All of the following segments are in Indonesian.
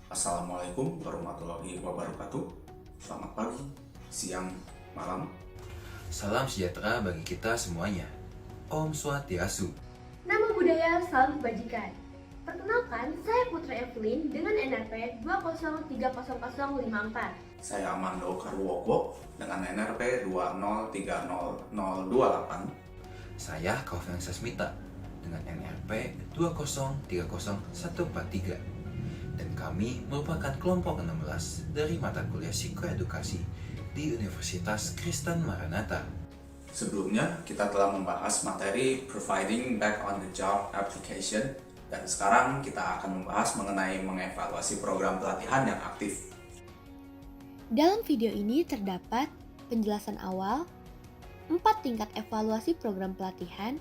Assalamualaikum warahmatullahi wabarakatuh. Selamat pagi, siang, malam. Salam sejahtera bagi kita semuanya. Om Swastiastu. Nama budaya salam kebajikan. Perkenalkan, saya Putri Evelyn dengan NRP 2030054. Saya Amando Karwoko dengan NRP 2030028. Saya Kaufian Sasmita dengan NRP 2030143. Dan kami merupakan kelompok 16 dari mata kuliah psikoedukasi di Universitas Kristen Maranatha. Sebelumnya kita telah membahas materi Providing Back on the Job Application, dan sekarang kita akan membahas mengenai mengevaluasi program pelatihan yang aktif. Dalam video ini terdapat penjelasan awal, 4 tingkat evaluasi program pelatihan,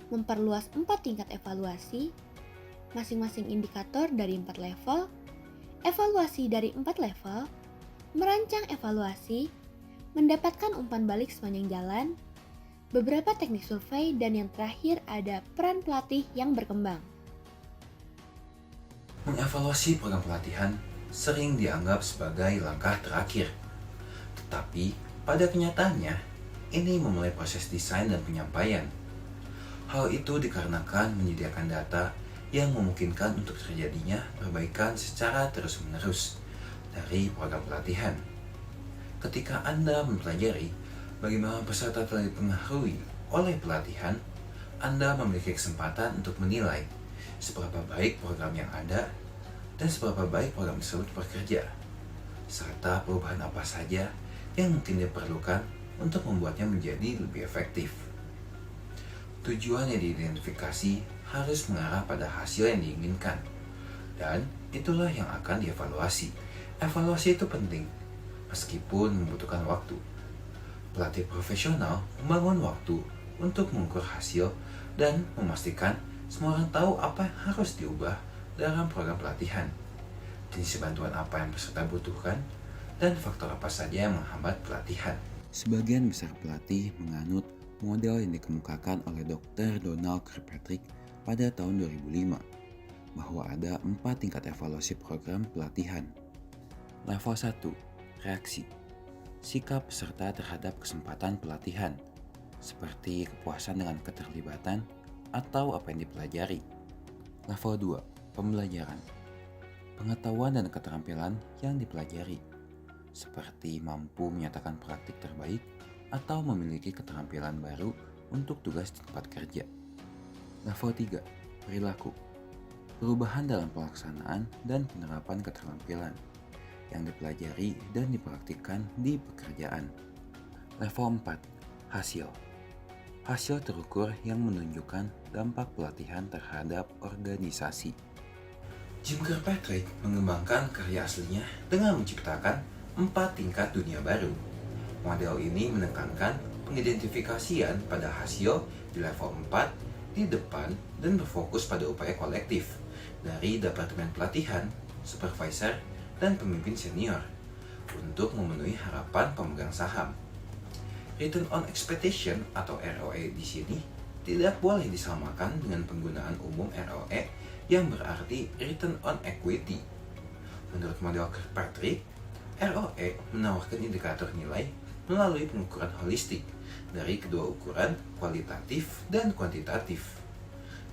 memperluas 4 tingkat evaluasi, masing-masing indikator dari 4 level, evaluasi dari 4 level, merancang evaluasi, mendapatkan umpan balik sepanjang jalan, beberapa teknik survei, dan yang terakhir ada peran pelatih yang berkembang. Mengevaluasi program pelatihan sering dianggap sebagai langkah terakhir. Tetapi pada kenyataannya, ini memulai proses desain dan penyampaian. Hal itu dikarenakan menyediakan data yang memungkinkan untuk terjadinya perbaikan secara terus-menerus dari program pelatihan. Ketika Anda mempelajari bagaimana peserta telah dipengaruhi oleh pelatihan, Anda memiliki kesempatan untuk menilai seberapa baik program yang ada dan seberapa baik program tersebut bekerja, serta perubahan apa saja yang mungkin diperlukan untuk membuatnya menjadi lebih efektif. Tujuan yang diidentifikasi harus mengarah pada hasil yang diinginkan, dan itulah yang akan dievaluasi. Evaluasi itu penting, meskipun membutuhkan waktu. Pelatih profesional membangun waktu untuk mengukur hasil dan memastikan semua orang tahu apa yang harus diubah dalam program pelatihan, jenis bantuan apa yang peserta butuhkan, dan faktor apa saja yang menghambat pelatihan. Sebagian besar pelatih menganut model yang dikemukakan oleh Dr. Donald Kirkpatrick pada tahun 2005, bahwa ada 4 tingkat evaluasi program pelatihan. Level 1, reaksi. Sikap peserta terhadap kesempatan pelatihan, seperti kepuasan dengan keterlibatan atau apa yang dipelajari. Level 2, pembelajaran. Pengetahuan dan keterampilan yang dipelajari, seperti mampu menyatakan praktik terbaik atau memiliki keterampilan baru untuk tugas di tempat kerja. Level 3, perilaku. Perubahan dalam pelaksanaan dan penerapan keterampilan yang dipelajari dan dipraktikkan di pekerjaan. Level 4, hasil. Hasil terukur yang menunjukkan dampak pelatihan terhadap organisasi. Jim Kirkpatrick mengembangkan karya aslinya dengan menciptakan 4 tingkat dunia baru. Model ini menekankan pengidentifikasian pada hasil di level 4 di depan dan berfokus pada upaya kolektif dari Departemen Pelatihan, Supervisor, dan pemimpin senior untuk memenuhi harapan pemegang saham. Return on Expectation atau ROE di sini tidak boleh disamakan dengan penggunaan umum ROE yang berarti Return on Equity. Menurut model Kirkpatrick, ROE menawarkan indikator nilai melalui pengukuran holistik dari kedua ukuran kualitatif dan kuantitatif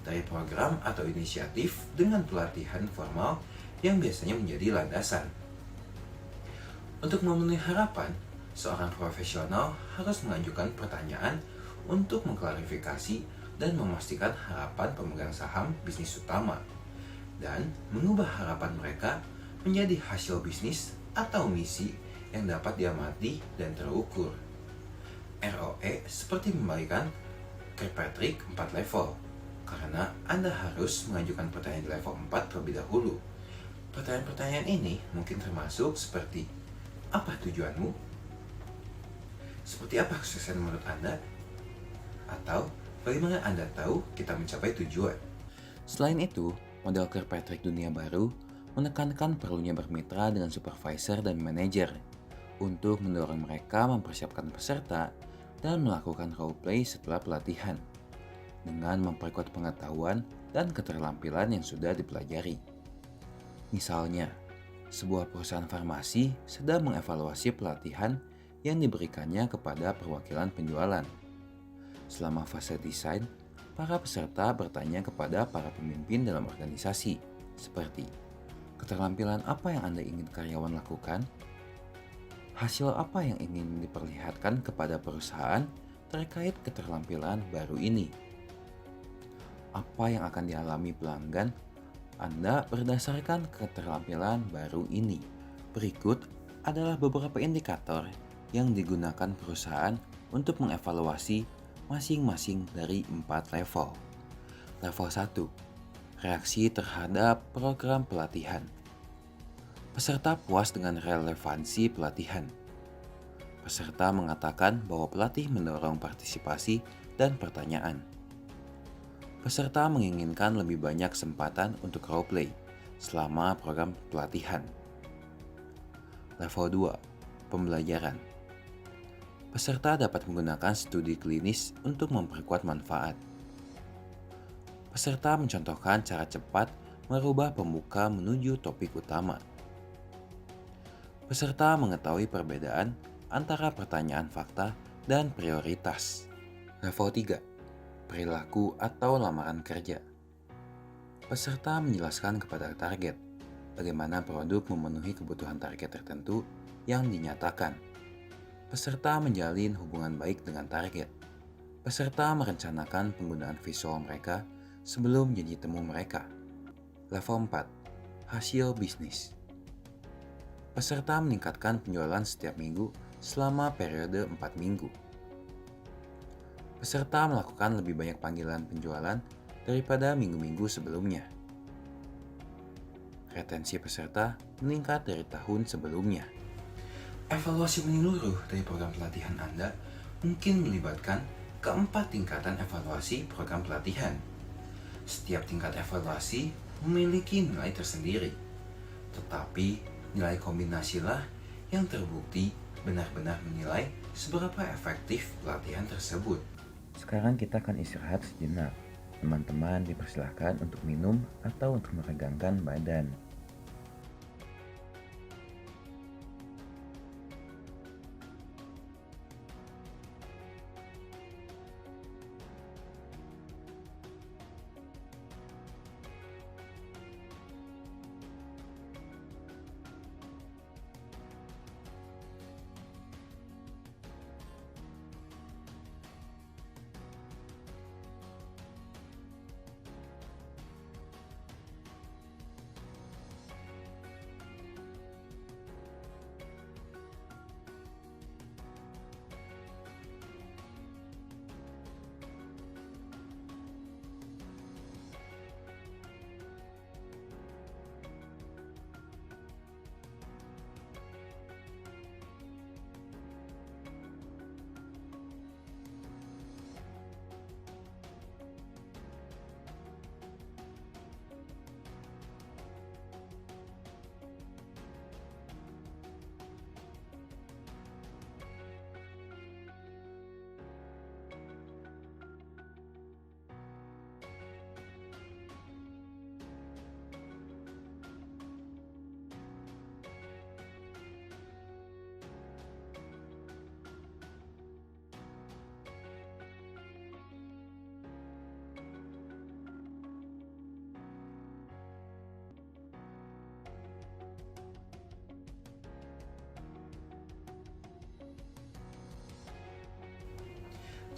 dari program atau inisiatif dengan pelatihan formal yang biasanya menjadi landasan. Untuk memenuhi harapan, seorang profesional harus mengajukan pertanyaan untuk mengklarifikasi dan memastikan harapan pemegang saham bisnis utama, dan mengubah harapan mereka menjadi hasil bisnis atau misi yang dapat diamati dan terukur. ROE seperti membalikan Kirkpatrick 4 level, karena Anda harus mengajukan pertanyaan di level 4 terlebih dahulu. Pertanyaan-pertanyaan ini mungkin termasuk seperti, apa tujuanmu? Seperti apa kesuksesan menurut Anda? Atau, bagaimana Anda tahu kita mencapai tujuan? Selain itu, model Kirkpatrick dunia baru menekankan perlunya bermitra dengan supervisor dan manajer untuk mendorong mereka mempersiapkan peserta dan melakukan role play setelah pelatihan dengan memperkuat pengetahuan dan keterampilan yang sudah dipelajari. Misalnya, sebuah perusahaan farmasi sedang mengevaluasi pelatihan yang diberikannya kepada perwakilan penjualan. Selama fase desain, para peserta bertanya kepada para pemimpin dalam organisasi, seperti keterampilan apa yang Anda ingin karyawan lakukan, hasil apa yang ingin diperlihatkan kepada perusahaan terkait keterampilan baru ini, apa yang akan dialami pelanggan Anda berdasarkan keterampilan baru ini. Berikut adalah beberapa indikator yang digunakan perusahaan untuk mengevaluasi masing-masing dari 4 level. Level 1, reaksi terhadap program pelatihan. Peserta puas dengan relevansi pelatihan. Peserta mengatakan bahwa pelatih mendorong partisipasi dan pertanyaan. Peserta menginginkan lebih banyak kesempatan untuk roleplay selama program pelatihan. Level 2, pembelajaran. Peserta dapat menggunakan studi klinis untuk memperkuat manfaat. Peserta mencontohkan cara cepat merubah pembuka menuju topik utama. Peserta mengetahui perbedaan antara pertanyaan fakta dan prioritas. Level 3, perilaku atau lamaran kerja. Peserta menjelaskan kepada target bagaimana produk memenuhi kebutuhan target tertentu yang dinyatakan. Peserta menjalin hubungan baik dengan target. Peserta merencanakan penggunaan visual mereka sebelum janji temu mereka. Level 4, hasil bisnis. Peserta meningkatkan penjualan setiap minggu selama periode 4 minggu. Peserta melakukan lebih banyak panggilan penjualan daripada minggu-minggu sebelumnya. Retensi peserta meningkat dari tahun sebelumnya. Evaluasi menyeluruh dari program pelatihan Anda mungkin melibatkan keempat tingkatan evaluasi program pelatihan. Setiap tingkat evaluasi memiliki nilai tersendiri, tetapi nilai kombinasilah yang terbukti benar-benar menilai seberapa efektif pelatihan tersebut. Sekarang kita akan istirahat sejenak. Teman-teman dipersilahkan untuk minum atau untuk meregangkan badan.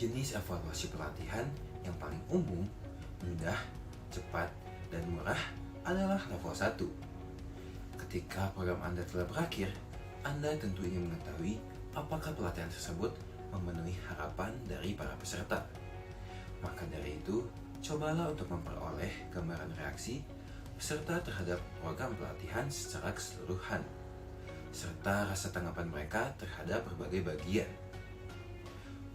Jenis evaluasi pelatihan yang paling umum, mudah, cepat, dan murah adalah level 1. Ketika program Anda telah berakhir, Anda tentu ingin mengetahui apakah pelatihan tersebut memenuhi harapan dari para peserta. Maka dari itu, cobalah untuk memperoleh gambaran reaksi peserta terhadap program pelatihan secara keseluruhan, serta rasa tanggapan mereka terhadap berbagai bagian.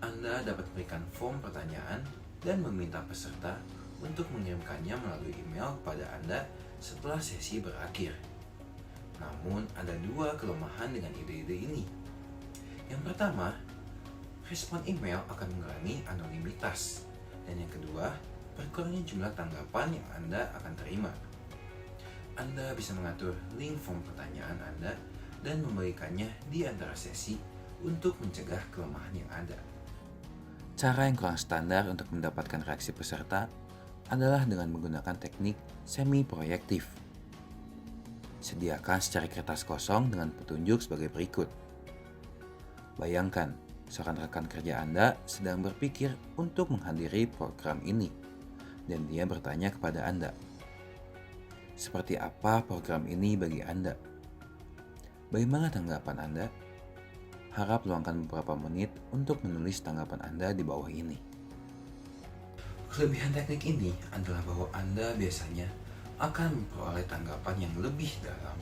Anda dapat memberikan form pertanyaan dan meminta peserta untuk mengirimkannya melalui email kepada Anda setelah sesi berakhir. Namun, ada 2 kelemahan dengan ide-ide ini. Yang pertama, respon email akan mengurangi anonimitas. Dan yang kedua, berkurangnya jumlah tanggapan yang Anda akan terima. Anda bisa mengatur link form pertanyaan Anda dan membagikannya di antara sesi untuk mencegah kelemahan yang ada. Cara yang kurang standar untuk mendapatkan reaksi peserta adalah dengan menggunakan teknik semi-proyektif. Sediakan secari kertas kosong dengan petunjuk sebagai berikut. Bayangkan, seorang rekan kerja Anda sedang berpikir untuk menghadiri program ini, dan dia bertanya kepada Anda, seperti apa program ini bagi Anda? Bagaimana tanggapan Anda? Harap luangkan beberapa menit untuk menulis tanggapan Anda di bawah ini. Kelebihan teknik ini adalah bahwa Anda biasanya akan memperoleh tanggapan yang lebih dalam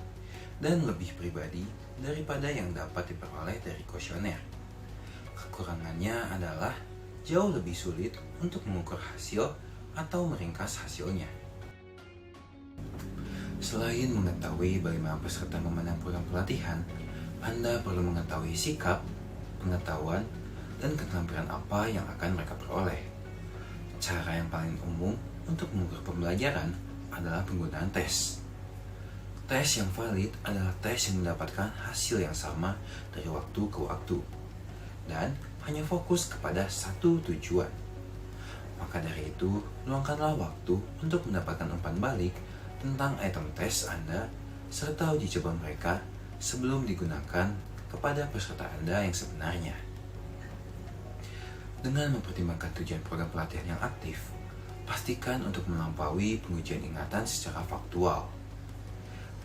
dan lebih pribadi daripada yang dapat diperoleh dari kuesioner. Kekurangannya adalah jauh lebih sulit untuk mengukur hasil atau meringkas hasilnya. Selain mengetahui bagaimana peserta memandang program pelatihan, Anda perlu mengetahui sikap, pengetahuan, dan keterampilan apa yang akan mereka peroleh. Cara yang paling umum untuk mengukur pembelajaran adalah penggunaan tes. Tes yang valid adalah tes yang mendapatkan hasil yang sama dari waktu ke waktu, dan hanya fokus kepada satu tujuan. Maka dari itu, luangkanlah waktu untuk mendapatkan umpan balik tentang item tes Anda serta uji coba mereka sebelum digunakan kepada peserta Anda yang sebenarnya. Dengan mempertimbangkan tujuan program pelatihan yang aktif, pastikan untuk melampaui pengujian ingatan secara faktual.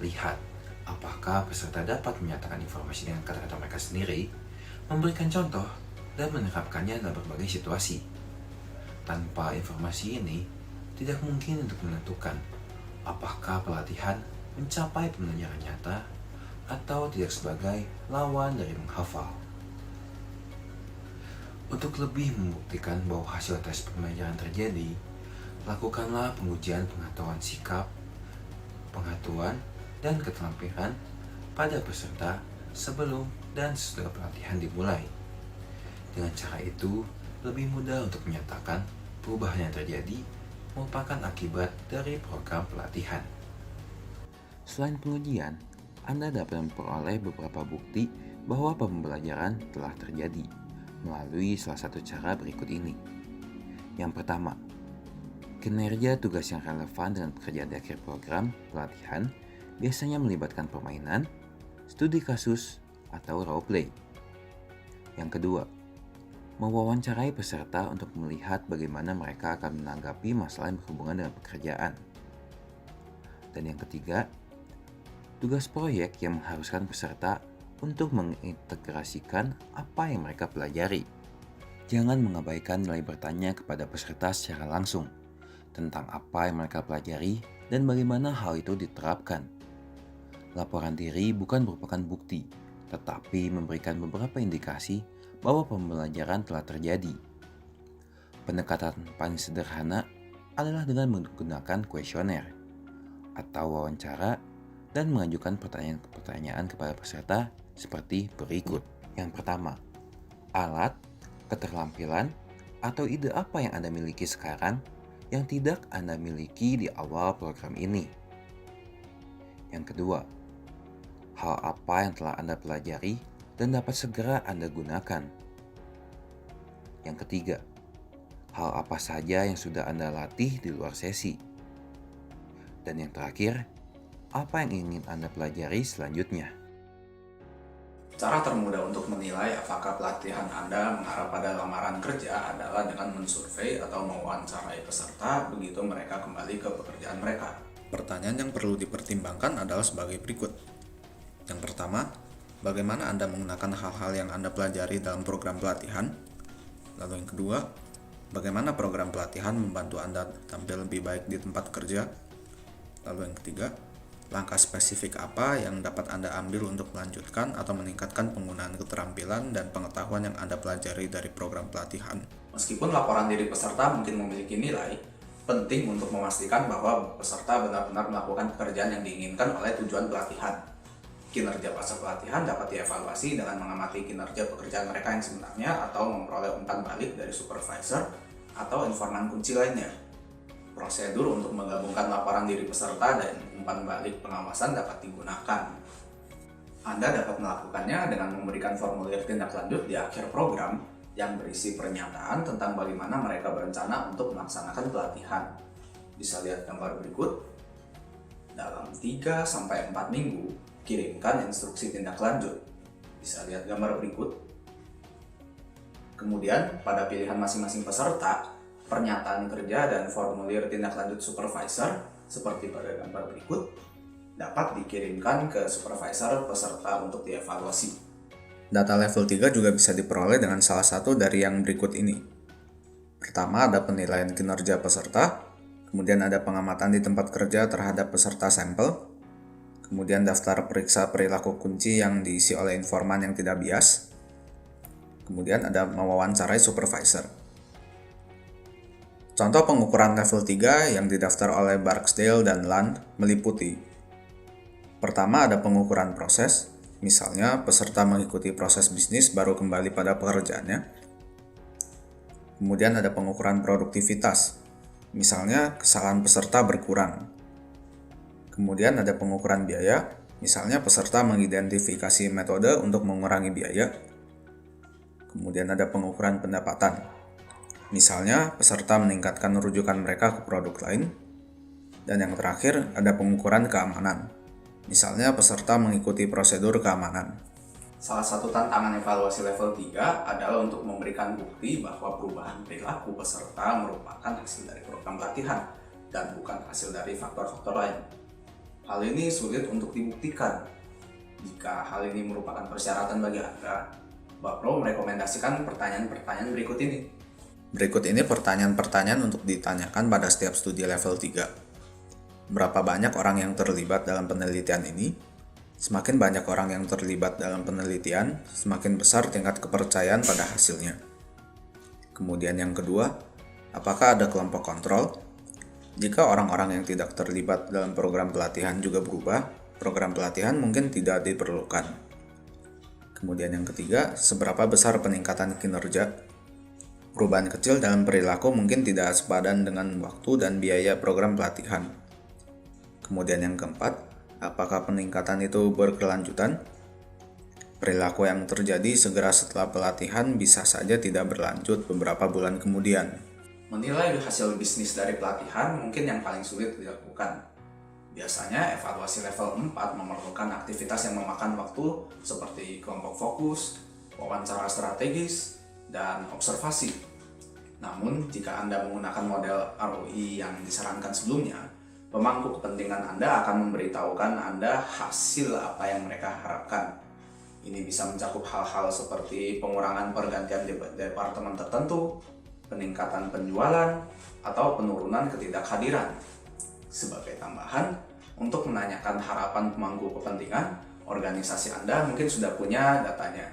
Lihat, apakah peserta dapat menyatakan informasi dengan kata-kata mereka sendiri, memberikan contoh, dan menerapkannya dalam berbagai situasi. Tanpa informasi ini, tidak mungkin untuk menentukan apakah pelatihan mencapai pembelajaran nyata atau tidak sebagai lawan dari menghafal. Untuk lebih membuktikan bahwa hasil tes pembelajaran terjadi, lakukanlah pengujian pengetahuan sikap, pengetahuan, dan keterampilan pada peserta sebelum dan sesudah pelatihan dimulai. Dengan cara itu, lebih mudah untuk menyatakan perubahan yang terjadi merupakan akibat dari program pelatihan. Selain pengujian, Anda dapat memperoleh beberapa bukti bahwa pembelajaran telah terjadi melalui salah satu cara berikut ini. Yang pertama, kinerja tugas yang relevan dengan pekerjaan di akhir program pelatihan biasanya melibatkan permainan, studi kasus, atau roleplay. Yang kedua, mewawancarai peserta untuk melihat bagaimana mereka akan menanggapi masalah yang berhubungan dengan pekerjaan. Dan yang ketiga, tugas proyek yang mengharuskan peserta untuk mengintegrasikan apa yang mereka pelajari. Jangan mengabaikan nilai bertanya kepada peserta secara langsung tentang apa yang mereka pelajari dan bagaimana hal itu diterapkan. Laporan diri bukan merupakan bukti, tetapi memberikan beberapa indikasi bahwa pembelajaran telah terjadi. Pendekatan paling sederhana adalah dengan menggunakan kuesioner atau wawancara dan mengajukan pertanyaan-pertanyaan kepada peserta seperti berikut. Yang pertama, alat, keterampilan, atau ide apa yang Anda miliki sekarang yang tidak Anda miliki di awal program ini. Yang kedua, hal apa yang telah Anda pelajari dan dapat segera Anda gunakan. Yang ketiga, hal apa saja yang sudah Anda latih di luar sesi. Dan yang terakhir, apa yang ingin Anda pelajari selanjutnya. Cara termudah untuk menilai apakah pelatihan Anda mengarah pada lamaran kerja adalah dengan mensurvei atau mewawancarai peserta begitu mereka kembali ke pekerjaan mereka. Pertanyaan yang perlu dipertimbangkan adalah sebagai berikut. Yang pertama, bagaimana Anda menggunakan hal-hal yang Anda pelajari dalam program pelatihan? Lalu yang kedua, bagaimana program pelatihan membantu Anda tampil lebih baik di tempat kerja? Lalu yang ketiga, langkah spesifik apa yang dapat Anda ambil untuk melanjutkan atau meningkatkan penggunaan keterampilan dan pengetahuan yang Anda pelajari dari program pelatihan? Meskipun laporan diri peserta mungkin memiliki nilai, penting untuk memastikan bahwa peserta benar-benar melakukan pekerjaan yang diinginkan oleh tujuan pelatihan. Kinerja pasca pelatihan dapat dievaluasi dengan mengamati kinerja pekerjaan mereka yang sebenarnya atau memperoleh umpan balik dari supervisor atau informan kunci lainnya. Prosedur untuk menggabungkan laporan diri peserta dan umpan umpan balik pengawasan dapat digunakan. Anda dapat melakukannya dengan memberikan formulir tindak lanjut di akhir program yang berisi pernyataan tentang bagaimana mereka berencana untuk melaksanakan pelatihan. Bisa lihat gambar berikut. Dalam 3-4 minggu, kirimkan instruksi tindak lanjut. Bisa lihat gambar berikut. Kemudian, pada pilihan masing-masing peserta, pernyataan kerja dan formulir tindak lanjut supervisor, seperti pada gambar berikut, dapat dikirimkan ke supervisor peserta untuk dievaluasi. Data level 3 juga bisa diperoleh dengan salah satu dari yang berikut ini. Pertama, ada penilaian kinerja peserta, kemudian ada pengamatan di tempat kerja terhadap peserta sampel, kemudian daftar periksa perilaku kunci yang diisi oleh informan yang tidak bias, kemudian ada mewawancarai supervisor. Contoh pengukuran level 3 yang didaftar oleh Barksdale dan Land meliputi: pertama, ada pengukuran proses, misalnya peserta mengikuti proses bisnis baru kembali pada pekerjaannya. Kemudian ada pengukuran produktivitas, misalnya kesalahan peserta berkurang. Kemudian ada pengukuran biaya, misalnya peserta mengidentifikasi metode untuk mengurangi biaya. Kemudian ada pengukuran pendapatan, misalnya peserta meningkatkan rujukan mereka ke produk lain. Dan yang terakhir ada pengukuran keamanan, misalnya peserta mengikuti prosedur keamanan. Salah satu tantangan evaluasi level 3 adalah untuk memberikan bukti bahwa perubahan perilaku peserta merupakan hasil dari program pelatihan dan bukan hasil dari faktor-faktor lain. Hal ini sulit untuk dibuktikan. Jika hal ini merupakan persyaratan bagi Anda, Bapro merekomendasikan pertanyaan-pertanyaan berikut ini. Berikut ini pertanyaan-pertanyaan untuk ditanyakan pada setiap studi level 3. Berapa banyak orang yang terlibat dalam penelitian ini? Semakin banyak orang yang terlibat dalam penelitian, semakin besar tingkat kepercayaan pada hasilnya. Kemudian yang kedua, apakah ada kelompok kontrol? Jika orang-orang yang tidak terlibat dalam program pelatihan juga berubah, program pelatihan mungkin tidak diperlukan. Kemudian yang ketiga, seberapa besar peningkatan kinerja? Perubahan kecil dalam perilaku mungkin tidak sepadan dengan waktu dan biaya program pelatihan. Kemudian yang keempat, apakah peningkatan itu berkelanjutan? Perilaku yang terjadi segera setelah pelatihan bisa saja tidak berlanjut beberapa bulan kemudian. Menilai hasil bisnis dari pelatihan mungkin yang paling sulit dilakukan. Biasanya evaluasi level 4 memerlukan aktivitas yang memakan waktu seperti kelompok fokus, wawancara strategis, dan observasi. Namun, jika Anda menggunakan model ROI yang disarankan sebelumnya, pemangku kepentingan Anda akan memberitahukan Anda hasil apa yang mereka harapkan. Ini bisa mencakup hal-hal seperti pengurangan pergantian departemen tertentu, peningkatan penjualan, atau penurunan ketidakhadiran. Sebagai tambahan, untuk menanyakan harapan pemangku kepentingan, organisasi Anda mungkin sudah punya datanya.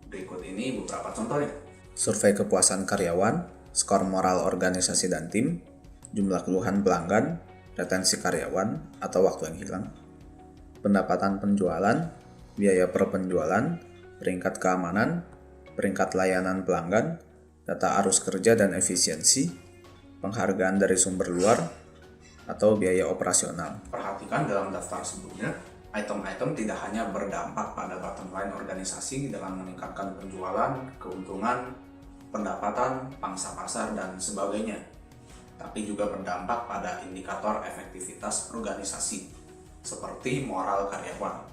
Berikut ini beberapa contohnya. Survei kepuasan karyawan, skor moral organisasi dan tim, jumlah keluhan pelanggan, retensi karyawan atau waktu yang hilang, pendapatan penjualan, biaya per penjualan, peringkat keamanan, peringkat layanan pelanggan, data arus kerja dan efisiensi, penghargaan dari sumber luar, atau biaya operasional. Perhatikan dalam daftar sebelumnya, item-item tidak hanya berdampak pada bottom line organisasi dengan meningkatkan penjualan, keuntungan, pendapatan, pangsa pasar, dan sebagainya, tapi juga berdampak pada indikator efektivitas organisasi, seperti moral karyawan.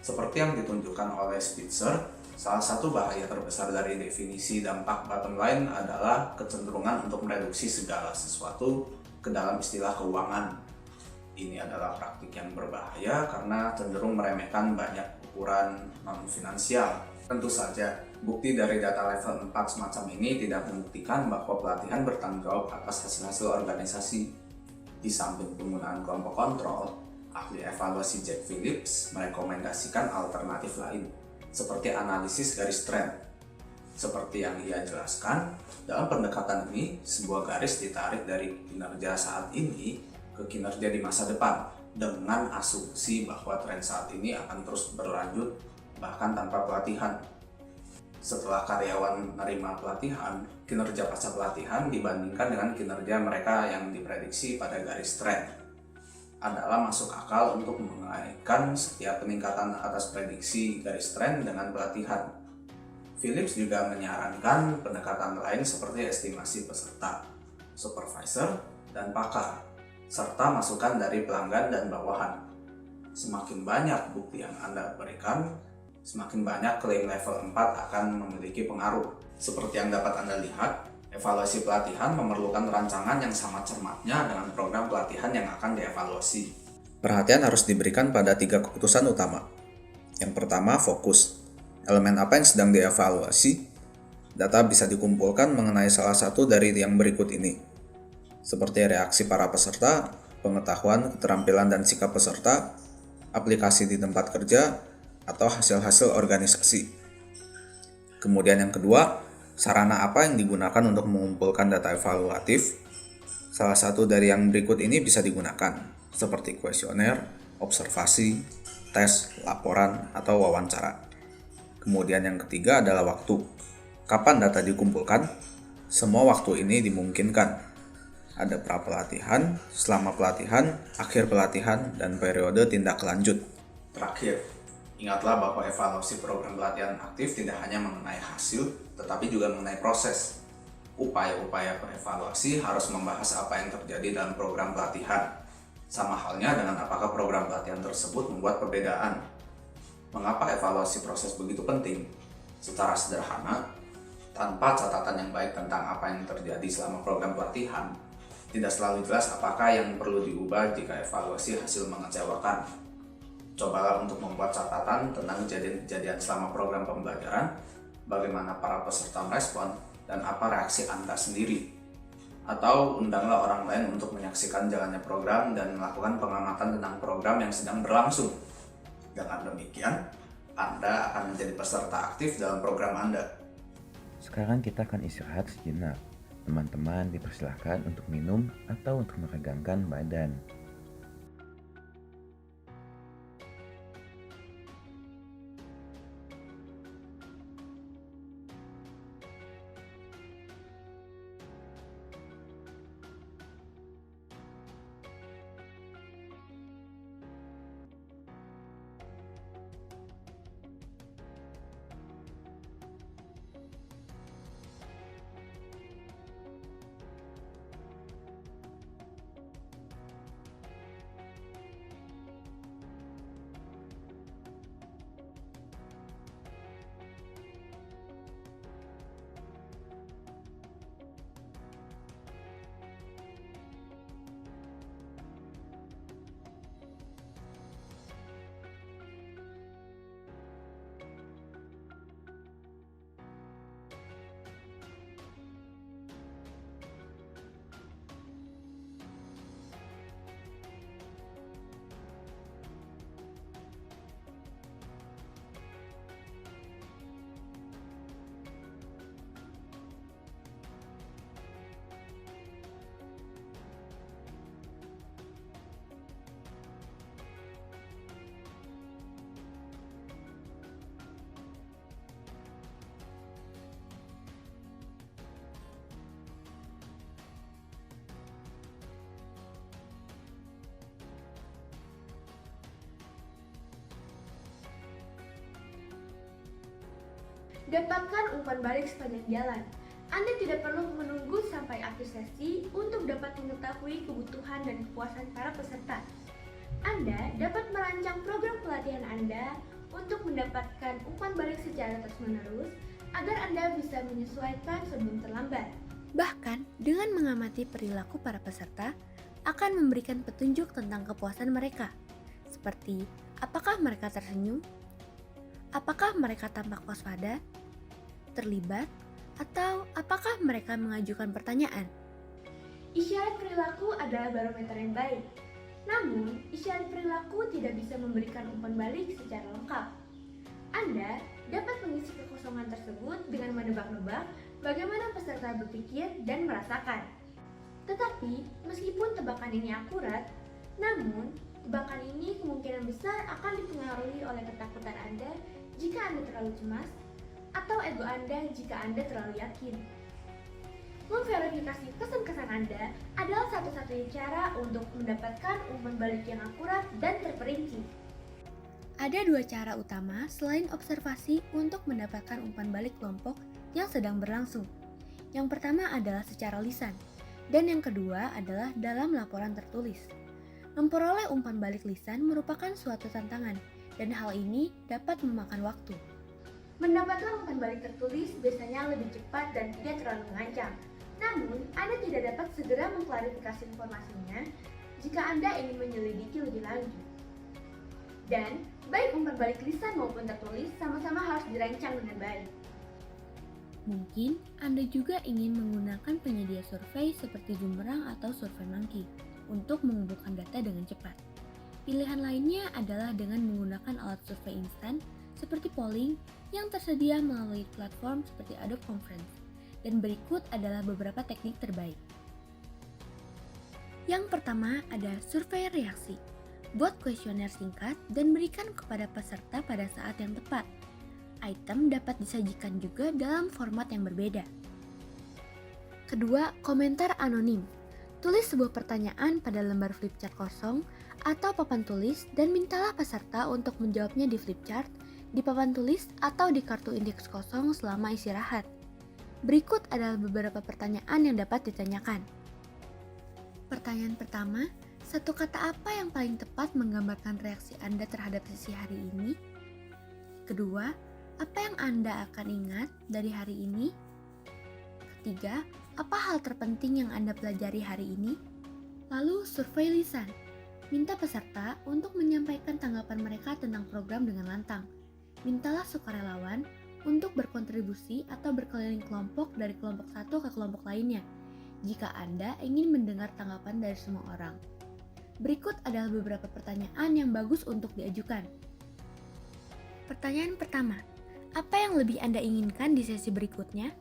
Seperti yang ditunjukkan oleh Spitzer, salah satu bahaya terbesar dari definisi dampak bottom line adalah kecenderungan untuk mereduksi segala sesuatu ke dalam istilah keuangan. Ini adalah praktik yang berbahaya karena cenderung meremehkan banyak ukuran non-finansial. Tentu saja, bukti dari data level 4 semacam ini tidak membuktikan bahwa pelatihan bertanggung jawab atas hasil-hasil organisasi. Di samping penggunaan kelompok kontrol, ahli evaluasi Jack Phillips merekomendasikan alternatif lain, seperti analisis garis tren. Seperti yang ia jelaskan, dalam pendekatan ini, sebuah garis ditarik dari kinerja saat ini ke kinerja di masa depan, dengan asumsi bahwa tren saat ini akan terus berlanjut bahkan tanpa pelatihan. Setelah karyawan menerima pelatihan, kinerja pasca pelatihan dibandingkan dengan kinerja mereka yang diprediksi pada garis tren. adalah masuk akal untuk mengaitkan setiap peningkatan atas prediksi garis tren dengan pelatihan. Phillips juga menyarankan pendekatan lain seperti estimasi peserta, supervisor, dan pakar, serta masukan dari pelanggan dan bawahan. Semakin banyak bukti yang Anda berikan, semakin banyak klaim level 4 akan memiliki pengaruh. Seperti yang dapat Anda lihat, evaluasi pelatihan memerlukan rancangan yang sama cermatnya dengan program pelatihan yang akan dievaluasi. Perhatian harus diberikan pada 3 keputusan utama. Yang pertama, fokus. Elemen apa yang sedang dievaluasi? Data bisa dikumpulkan mengenai salah satu dari yang berikut ini, seperti reaksi para peserta, pengetahuan, keterampilan, dan sikap peserta, aplikasi di tempat kerja, atau hasil-hasil organisasi. Kemudian yang kedua, sarana apa yang digunakan untuk mengumpulkan data evaluatif? Salah satu dari yang berikut ini bisa digunakan, seperti kuesioner, observasi, tes, laporan, atau wawancara. Kemudian yang ketiga adalah waktu. Kapan data dikumpulkan? Semua waktu ini dimungkinkan. Ada pra-pelatihan, selama pelatihan, akhir pelatihan, dan periode tindak lanjut. Terakhir, ingatlah bahwa evaluasi program pelatihan aktif tidak hanya mengenai hasil, tetapi juga mengenai proses. Upaya-upaya evaluasi harus membahas apa yang terjadi dalam program pelatihan. Sama halnya dengan apakah program pelatihan tersebut membuat perbedaan. Mengapa evaluasi proses begitu penting? Secara sederhana, tanpa catatan yang baik tentang apa yang terjadi selama program pelatihan, tidak selalu jelas apakah yang perlu diubah jika evaluasi hasil mengecewakan. Cobalah untuk membuat catatan tentang kejadian-kejadian selama program pembelajaran, bagaimana para peserta merespon, dan apa reaksi Anda sendiri. Atau undanglah orang lain untuk menyaksikan jalannya program dan melakukan pengamatan tentang program yang sedang berlangsung. Dengan demikian, Anda akan menjadi peserta aktif dalam program Anda. Sekarang kita akan istirahat sejenak. Teman-teman dipersilahkan untuk minum atau untuk meregangkan badan. Dapatkan umpan balik sepanjang jalan. Anda tidak perlu menunggu sampai akhir sesi untuk dapat mengetahui kebutuhan dan kepuasan para peserta. Anda dapat merancang program pelatihan Anda untuk mendapatkan umpan balik secara terus-menerus agar Anda bisa menyesuaikan sebelum terlambat. Bahkan, dengan mengamati perilaku para peserta, akan memberikan petunjuk tentang kepuasan mereka, seperti apakah mereka tersenyum, apakah mereka tampak waspada, terlibat, atau apakah mereka mengajukan pertanyaan. Isyarat perilaku adalah barometer yang baik. Namun, isyarat perilaku tidak bisa memberikan umpan balik secara lengkap. Anda dapat mengisi kekosongan tersebut dengan menebak-nebak bagaimana peserta berpikir dan merasakan. Tetapi, meskipun tebakan ini akurat, namun tebakan ini kemungkinan besar akan dipengaruhi oleh ketakutan Anda jika Anda terlalu cemas, atau ego Anda jika Anda terlalu yakin. Memverifikasi pesan-kesan Anda adalah satu-satunya cara untuk mendapatkan umpan balik yang akurat dan terperinci. Ada dua cara utama selain observasi untuk mendapatkan umpan balik kelompok yang sedang berlangsung. Yang pertama adalah secara lisan, dan yang kedua adalah dalam laporan tertulis. Memperoleh umpan balik lisan merupakan suatu tantangan, dan hal ini dapat memakan waktu. Mendapatkan umpan balik tertulis biasanya lebih cepat dan tidak terlalu mengancam. Namun, Anda tidak dapat segera mengklarifikasi informasinya jika Anda ingin menyelidiki lebih lanjut. Dan, baik umpan balik lisan maupun tertulis sama-sama harus dirancang dengan baik. Mungkin Anda juga ingin menggunakan penyedia survei seperti Jumperang atau SurveyMonkey untuk mengumpulkan data dengan cepat. Pilihan lainnya adalah dengan menggunakan alat survei instan seperti polling yang tersedia melalui platform seperti Adobe Conference. Dan berikut adalah beberapa teknik terbaik. Yang pertama ada survei reaksi. Buat kuesioner singkat dan berikan kepada peserta pada saat yang tepat. Item dapat disajikan juga dalam format yang berbeda. Kedua, komentar anonim. Tulis sebuah pertanyaan pada lembar flipchart kosong atau papan tulis dan mintalah peserta untuk menjawabnya di flipchart, di papan tulis atau di kartu indeks kosong selama istirahat. Berikut adalah beberapa pertanyaan yang dapat ditanyakan. Pertanyaan pertama, satu kata apa yang paling tepat menggambarkan reaksi Anda terhadap sesi hari ini? Kedua, apa yang Anda akan ingat dari hari ini? Ketiga, apa hal terpenting yang Anda pelajari hari ini? Lalu, survei lisan. Minta peserta untuk menyampaikan tanggapan mereka tentang program dengan lantang. Mintalah sukarelawan untuk berkontribusi atau berkeliling kelompok dari kelompok satu ke kelompok lainnya, jika Anda ingin mendengar tanggapan dari semua orang. Berikut adalah beberapa pertanyaan yang bagus untuk diajukan. Pertanyaan pertama, apa yang lebih Anda inginkan di sesi berikutnya?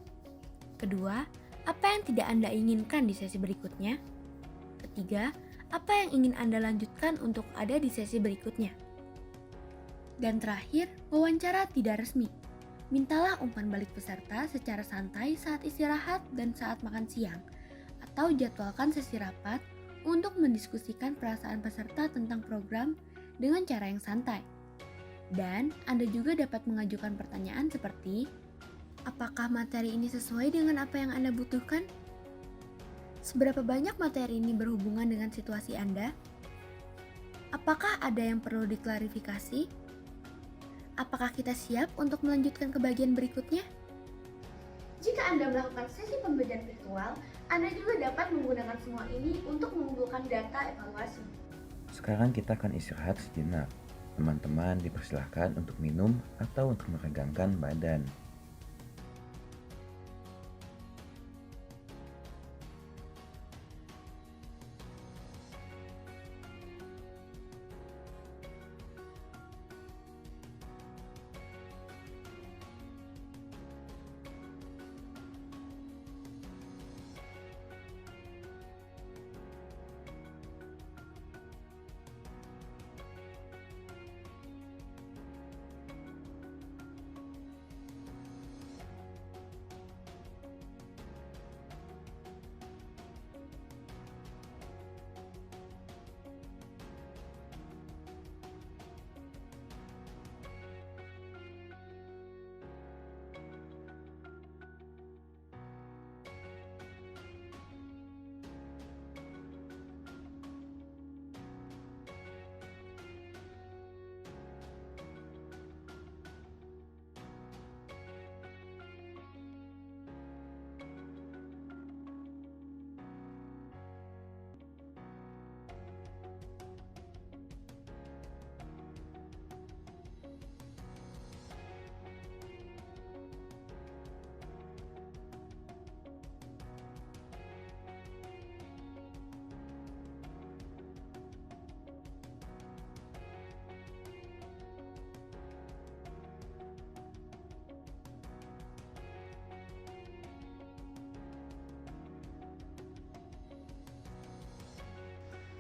Kedua, apa yang tidak Anda inginkan di sesi berikutnya? Ketiga, apa yang ingin Anda lanjutkan untuk ada di sesi berikutnya? Dan terakhir, wawancara tidak resmi. Mintalah umpan balik peserta secara santai saat istirahat dan saat makan siang, atau jadwalkan sesi rapat untuk mendiskusikan perasaan peserta tentang program dengan cara yang santai. Dan Anda juga dapat mengajukan pertanyaan seperti, apakah materi ini sesuai dengan apa yang Anda butuhkan? Seberapa banyak materi ini berhubungan dengan situasi Anda? Apakah ada yang perlu diklarifikasi? Apakah kita siap untuk melanjutkan ke bagian berikutnya? Jika Anda melakukan sesi pembelajaran virtual, Anda juga dapat menggunakan semua ini untuk mengumpulkan data evaluasi. Sekarang kita akan istirahat sejenak. Teman-teman dipersilahkan untuk minum atau untuk meregangkan badan.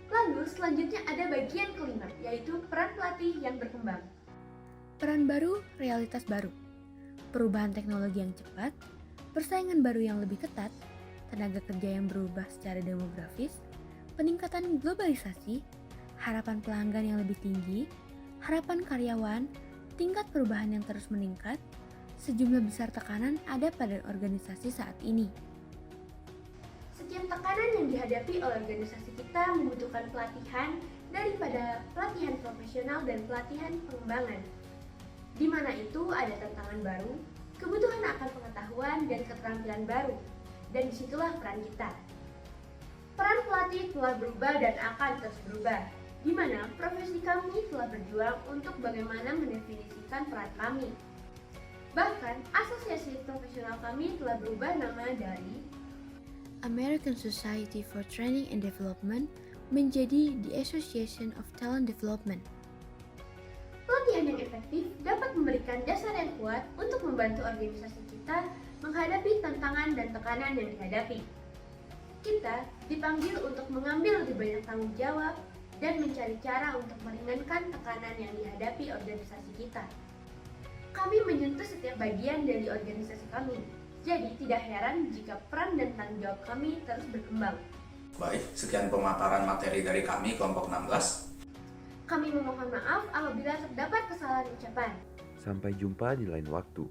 Lalu selanjutnya ada bagian kelima, yaitu peran pelatih yang berkembang. Peran baru, realitas baru. Perubahan teknologi yang cepat, persaingan baru yang lebih ketat, tenaga kerja yang berubah secara demografis, peningkatan globalisasi, harapan pelanggan yang lebih tinggi, harapan karyawan, tingkat perubahan yang terus meningkat, sejumlah besar tekanan ada pada organisasi saat ini. Setiap tekanan yang dihadapi oleh organisasi kita membutuhkan pelatihan daripada pelatihan profesional dan pelatihan pengembangan. Di mana itu ada tantangan baru, kebutuhan akan pengetahuan dan keterampilan baru, dan disitulah peran kita. Peran pelatih telah berubah dan akan terus berubah, di mana profesi kami telah berjuang untuk bagaimana mendefinisikan peran kami. Bahkan, asosiasi profesional kami telah berubah nama dari American Society for Training and Development menjadi The Association of Talent Development. pelatihan yang efektif dapat memberikan dasar yang kuat untuk membantu organisasi kita menghadapi tantangan dan tekanan yang dihadapi. Kita dipanggil untuk mengambil lebih banyak tanggung jawab dan mencari cara untuk meringankan tekanan yang dihadapi organisasi kita. Kami menyentuh setiap bagian dari organisasi kami, jadi tidak heran jika peran dan tanggung jawab kami terus berkembang. Baik, sekian pemaparan materi dari kami kelompok 16. Kami memohon maaf apabila terdapat kesalahan ucapan. Sampai jumpa di lain waktu.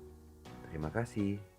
Terima kasih.